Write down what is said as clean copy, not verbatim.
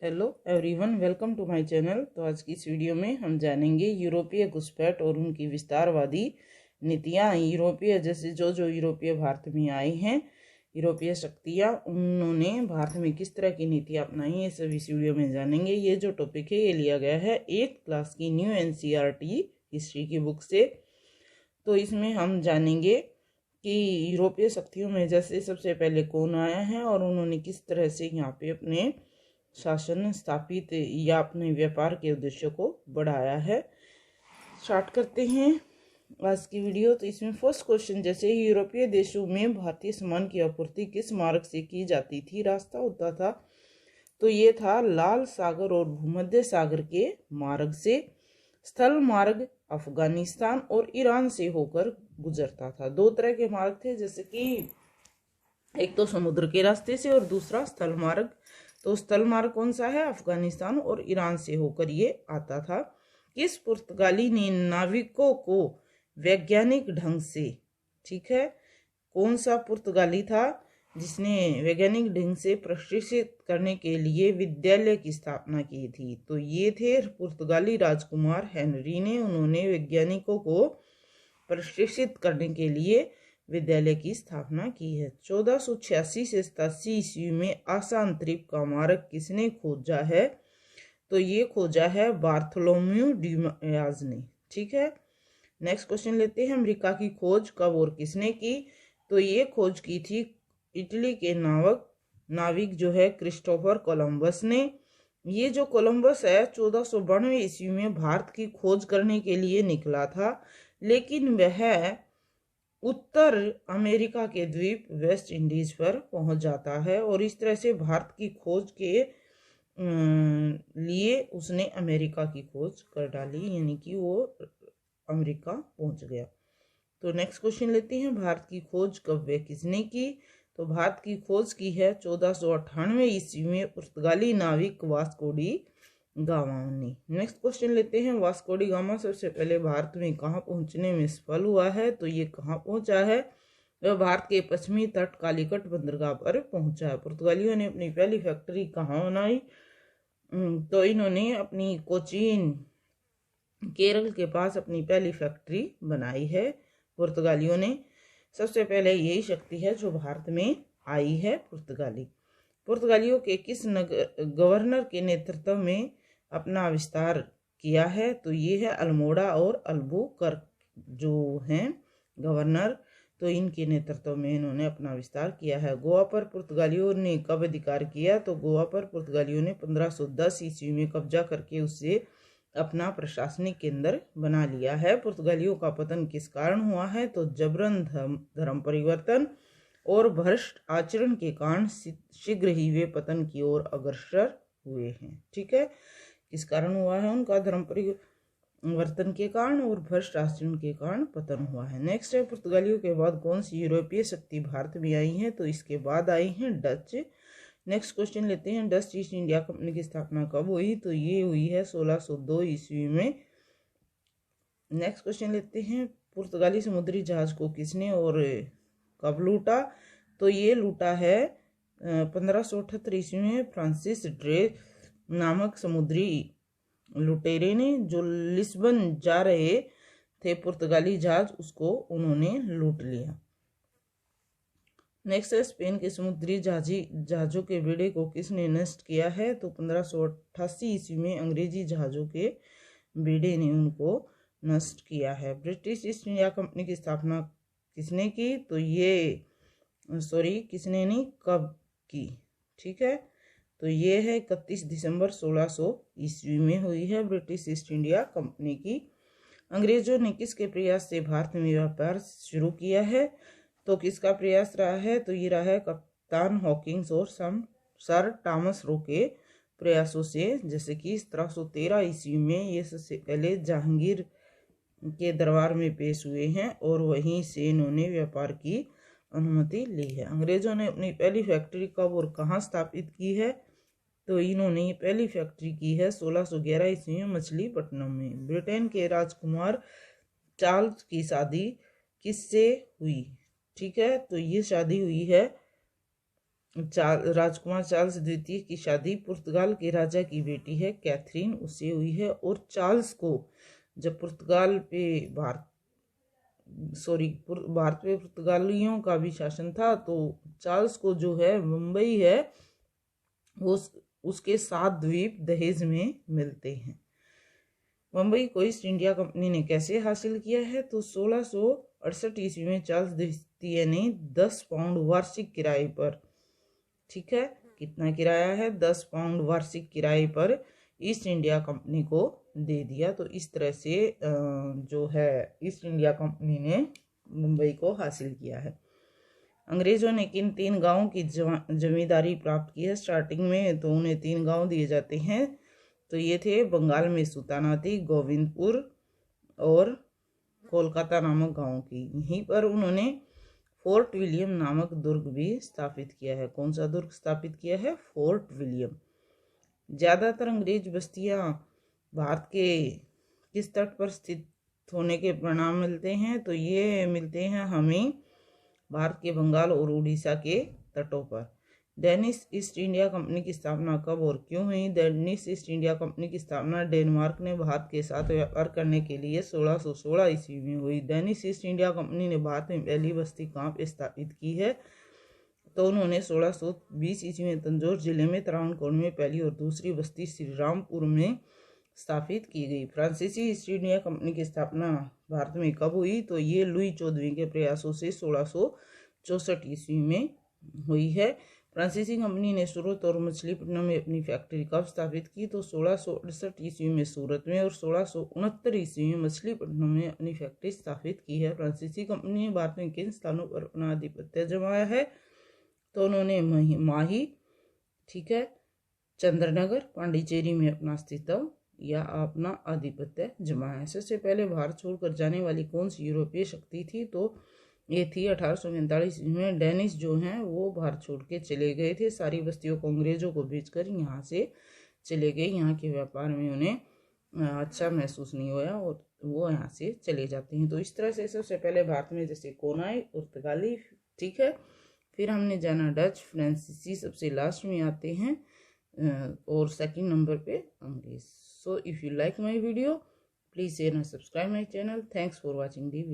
Hello everyone, welcome to my channel. तो आज की इस वीडियो में हम जानेंगे यूरोपीय घुसपैठ और उनकी विस्तारवादी नीतियाँ। यूरोपीय जैसे जो यूरोपीय भारत में आए हैं, यूरोपीय शक्तियाँ, उन्होंने भारत में किस तरह की नीतियाँ अपनाई, ये सब इस वीडियो में जानेंगे। ये जो टॉपिक है ये लिया गया है 8th क्लास की न्यू NCERT हिस्ट्री की बुक से। तो इसमें हम जानेंगे कि यूरोपीय शक्तियों में जैसे सबसे पहले कौन आया है और उन्होंने किस तरह से यहाँ पे अपने शासन स्थापित या अपने व्यापार के उद्देश्य को बढ़ाया है। स्टार्ट करते हैं आज की वीडियो। तो इसमें फर्स्ट क्वेश्चन, जैसे यूरोपीय देशों में भारतीय सामान की आपूर्ति किस मार्ग से की जाती थी? रास्ता होता था तो ये था लाल सागर और भूमध्य सागर के मार्ग से। स्थल मार्ग अफगानिस्तान और ईरान से होकर गुजरता था। दो तरह के मार्ग थे, जैसे कि एक तो समुद्र के रास्ते से और दूसरा स्थल मार्ग। तो स्थल मार्ग कौन सा है? अफगानिस्तान और ईरान से होकर ये आता था। किस पुर्तगाली ने नाविकों को वैज्ञानिक ढंग से, ठीक है, कौन सा पुर्तगाली था जिसने वैज्ञानिक ढंग से प्रशिक्षित करने के लिए विद्यालय की स्थापना की थी? तो ये थे पुर्तगाली राजकुमार हेनरी ने। उन्होंने वैज्ञानिकों को प्रशिक्षित करने के लिए विद्यालय की स्थापना की है। 1486 से 87 ईस्वी में आसान द्वीप का मार्ग किसने खोजा है? तो ये खोजा है बार्थोलोम्यू डियाज ने। ठीक है, नेक्स्ट क्वेश्चन लेते हैं। अमेरिका की खोज कब और किसने की? तो ये खोज की थी इटली के नाविक जो है क्रिस्टोफर कोलंबस ने। ये जो कोलंबस है 1492 ईस्वी में भारत की खोज करने के लिए निकला था, लेकिन वह उत्तर अमेरिका के द्वीप वेस्ट इंडीज पर पहुंच जाता है और इस तरह से भारत की खोज के लिए उसने अमेरिका की खोज कर डाली, यानी कि वो अमेरिका पहुंच गया। तो नेक्स्ट क्वेश्चन लेते हैं। भारत की खोज कब व किसने की? तो भारत की खोज की है 1498 ईस्वी में पुर्तगाली नाविक वास्को डी गामा ने। नेक्स्ट क्वेश्चन लेते हैं। वास्को डी गामा सबसे पहले भारत में कहाँ पहुंचने में सफल हुआ है? तो ये कहाँ पहुंचा है? वह भारत के पश्चिमी तट कालीकट बंदरगाह पर पहुंचा है। पुर्तगालियों ने अपनी पहली फैक्ट्री कहाँ बनाई? तो इन्होंने अपनी कोचीन, केरल के पास अपनी पहली फैक्ट्री बनाई है पुर्तगालियों ने। सबसे पहले यही शक्ति है जो भारत में आई है, पुर्तगालियों के किस गवर्नर के नेतृत्व में अपना विस्तार किया है? तो ये है अल्मोड़ा और अल्बुकर्क जो हैं गवर्नर, तो इनके नेतृत्व में इन्होंने अपना विस्तार किया है। गोवा पर पुर्तगालियों ने कब अधिकार किया? तो गोवा पर पुर्तगालियों ने 1510 ईस्वी में कब्जा करके उसे अपना प्रशासनिक केंद्र बना लिया है। पुर्तगालियों का पतन किस कारण हुआ है? तो जबरन धर्म परिवर्तन और भ्रष्ट आचरण के कारण शीघ्र ही वे पतन की ओर अग्रसर हुए हैं। ठीक है, किस कारण हुआ है? उनका धर्म परिवर्तन के कारण और भ्रष्ट आचरण के कारण पतन हुआ है। नेक्स्ट है, पुर्तगालियों के बाद कौन सी यूरोपीय शक्ति भारत में आई है? तो इसके बाद आई है डच। नेक्स्ट क्वेश्चन लेते हैं। डच ईस्ट इंडिया कंपनी की स्थापना कब हुई? तो ये हुई है 1602 ईस्वी में। नेक्स्ट क्वेश्चन लेते हैं। पुर्तगाली समुद्री जहाज को किसने और कब लूटा? तो ये लूटा है 1578 ईस्वी में फ्रांसिस ड्रेक नामक समुद्री लुटेरे ने, जो लिस्बन जा रहे थे पुर्तगाली जहाज, उसको उन्होंने लूट लिया। नेक्स्ट है, स्पेन के समुद्री जहाजों के बेड़े को किसने नष्ट किया है? तो 1588 ईस्वी में अंग्रेजी जहाजों के बेड़े ने उनको नष्ट किया है। ब्रिटिश ईस्ट इंडिया कंपनी की स्थापना किसने की? तो ये किसने नहीं, कब की? ठीक है, तो ये है 31 दिसंबर 1600 ईस्वी में हुई है ब्रिटिश ईस्ट इंडिया कंपनी की। अंग्रेजों ने किसके प्रयास से भारत में व्यापार शुरू किया है? तो किसका प्रयास रहा है? तो ये रहा है कप्तान हॉकिंस और सर टॉमस रो के प्रयासों से। जैसे कि 1713 ईस्वी में ये सबसे पहले जहांगीर के दरबार में पेश हुए हैं और वहीं से इन्होंने व्यापार की अनुमति ली है। अंग्रेजों ने अपनी पहली फैक्ट्री कब और कहाँ स्थापित की है? तो इन्होंने ये पहली फैक्ट्री की है 1611 ईस्वी में मछलीपट्टनम में। ब्रिटेन के राजकुमार चार्ल्स की शादी किससे हुई? ठीक है, तो ये शादी हुई है राजकुमार चार्ल्स द्वितीय की शादी पुर्तगाल के राजा की बेटी है कैथरीन उससे हुई है। और चार्ल्स को जब पुर्तगाल पे भारत पे पुर्तगालियों का भी शासन था, तो चार्ल्स को जो है मुंबई है वो उसके 7 द्वीप दहेज में मिलते हैं। मुंबई को ईस्ट इंडिया कंपनी ने कैसे हासिल किया है, तो 1668 ईस्वी में चार्ल्स द्वितीय ने 10 पाउंड वार्षिक किराए पर, ठीक है, कितना किराया है, 10 पाउंड वार्षिक किराए पर ईस्ट इंडिया कंपनी को दे दिया। तो इस तरह से जो है ईस्ट इंडिया कंपनी ने मुंबई को हासिल किया है। अंग्रेजों ने किन 3 गांवों की जमींदारी प्राप्त की है स्टार्टिंग में, तो उन्हें 3 गांव दिए जाते हैं। तो ये थे बंगाल में सुल्तानाती, गोविंदपुर और कोलकाता नामक गांव की। यहीं पर उन्होंने फोर्ट विलियम नामक दुर्ग भी स्थापित किया है। कौन सा दुर्ग स्थापित किया है? Fort William. ज्यादातर अंग्रेज बस्तियां भारत के किस तट पर स्थित होने के परिणाम मिलते हैं, तो ये मिलते हैं हमें भारत के बंगाल और उड़ीसा के तटों पर। डेनिश ईस्ट इंडिया कंपनी की स्थापना कब और क्यों हुई? डेनिश ईस्ट इंडिया कंपनी की स्थापना डेनमार्क ने भारत के साथ व्यापार करने के लिए 1616 ईस्वी में हुई। डेनिश ईस्ट इंडिया कंपनी ने भारत में पहली बस्ती कहाँ पे स्थापित की है, तो उन्होंने 1620 ईस्वी में तंजौर जिले में त्रावणकोर में पहली और दूसरी बस्ती श्रीरामपुर में स्थापित की गई। फ्रांसीसी ईस्ट इंडिया कंपनी की स्थापना भारत में कब हुई, तो ये लुई 14वें के प्रयासों से 1664 ईस्वी में हुई है। फ्रांसीसी कंपनी ने सूरत और मछलीपट्टनम में अपनी फैक्ट्री कब स्थापित की, तो 1668 ईस्वी में सूरत में और 1669 ईस्वी में मछलीपट्टनम में अपनी फैक्ट्री स्थापित की है। फ्रांसीसी कंपनी ने भारत में किन स्थानों पर अपना आधिपत्य जमाया है, तो उन्होंने माही, ठीक है, चंद्रनगर, पांडिचेरी में अपना अस्तित्व या अपना आधिपत्य जमाया। सबसे पहले भारत छोड़कर जाने वाली कौन सी यूरोपीय शक्ति थी, तो ये थी 1845 में डेनिश जो हैं वो भारत छोड़ के चले गए थे। सारी बस्तियों को अंग्रेजों को भेजकर यहाँ से चले गए। यहाँ के व्यापार में उन्हें अच्छा महसूस नहीं हुआ और वो यहाँ से चले जाते हैं। तो इस तरह से सबसे पहले भारत में जैसे कौन आए? पुर्तगाली, ठीक है। फिर हमने जाना डच, फ्रांसीसी सबसे लास्ट में आते हैं और सेकंड नंबर पे अंग्रेज। So if you like my video, please share and subscribe my channel. Thanks for watching the video.